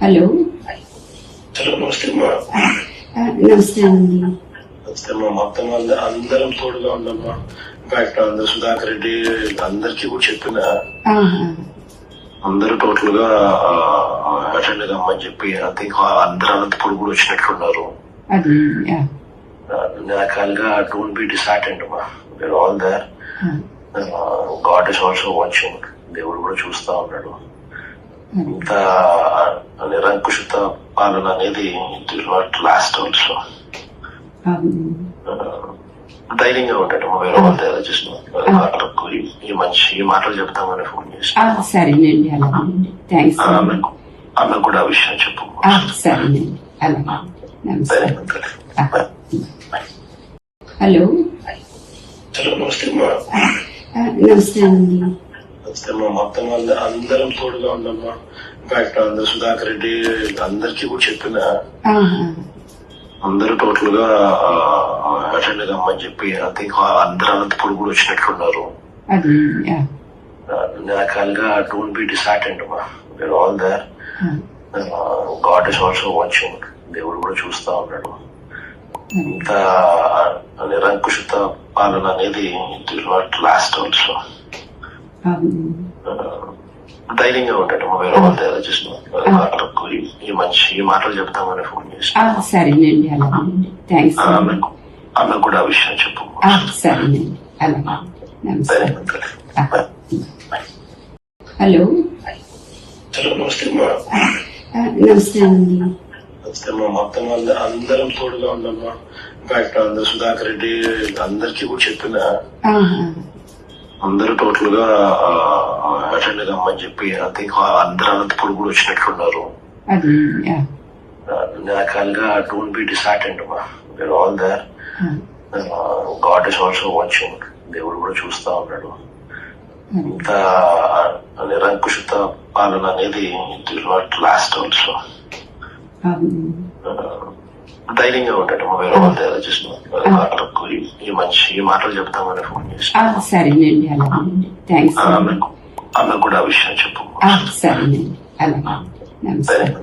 Hello. Hello, నమస్తే అమ్మా. నమస్తే అండి. నమస్తే అమ్మా. మొత్తం అందరం తోడుగా ఉండమ్మా. ఇన్ఫాక్ట్ అందరు సుధాకర్ రెడ్డి అందరికీ కూడా చెప్పిన అందరూ టోటల్ గా అటెండ్ కమ్మని చెప్పి ఐ థింక్ అందరూ అనంతపురం కూడా వచ్చినట్లున్నారు. అన్ని రకాలుగా డోంట్ బి డిసార్టెండ్ అమ్మా. We are all there. God is also watching. దేవుడు కూడా చూస్తా ఉన్నాడు. ఇంత నిరంకుశత పాలన అనేది it will not last also. ధైర్యంగా ఉంటాడు. వేరే వాళ్ళ దగ్గర జస్ట్ ఈ మాటలు చెప్తామని ఫోన్ చేసి సరేనండి. అలాగేనండి. థ్యాంక్స్. ఆమె కూడా ఆ విషయం చెప్పు. సరేనండి. అలాగే. నమస్తే. హలో. హలో, నమస్తే అమ్మా. నమస్తే అండి. నమస్తే అమ్మా. మొత్తం అందరం తోడుగా ఉండమ్మా. ఇన్ఫాక్ట్ అందరు సుధాకర్ రెడ్డి అందరికీ కూడా చెప్పిన అందరూ టోటల్ గా అటెండ్ కమ్మని చెప్పి ఐ థింక్ అందరూ అనంతపురం కూడా వచ్చినట్లున్నారు. అన్ని రకాలుగా డోంట్ బి డిసార్టెండ్ అమ్మా. We are all there. God is also watching. దేవుడు కూడా చూస్తా ఉన్నాడు. ఇంత నిరంకుశత పాలన అనేది it will not last also. ధైర్యంగా ఉంటాడు. వేరే వాళ్ళ దగ్గర జస్ట్ ఈ మాటలు చెప్తామని ఫోన్ చేసి సరేనండి. అలాగేనండి. థ్యాంక్స్. ఆమె కూడా ఆ విషయం చెప్పు. సరేనండి. అలాగే. నమస్తే. హలో. హలో, నమస్తే అమ్మా. నమస్తే అండి. నమస్తే అమ్మా. మొత్తం అందరం తోడుగా ఉండమ్మా. ఇన్ఫాక్ట్ అందరు సుధాకర్ రెడ్డి అందరికీ కూడా చెప్పిన అందరూ టోటల్ గా అటెండ్ కమ్మని చెప్పి ఐ థింక్ అందరూ అనంతపురం కూడా వచ్చినట్లున్నారు. అన్ని రకాలుగా డోంట్ బి డిసార్టెండ్ అమ్మా. We are all there. God is also watching. దేవుడు కూడా చూస్తా ఉన్నాడు. ఇంత నిరంకుశత పాలన అనేది it will not last also. ధైర్యంగా ఉంటాడు. వేరే వాళ్ళ దగ్గర జస్ట్ ఈ మాటలు చెప్తామని ఫోన్ చేసి సరేనండి. అలాగేనండి. థ్యాంక్స్. ఆమె కూడా ఆ విషయం చెప్పు. సరేనండి. అలాగే. నమస్తే.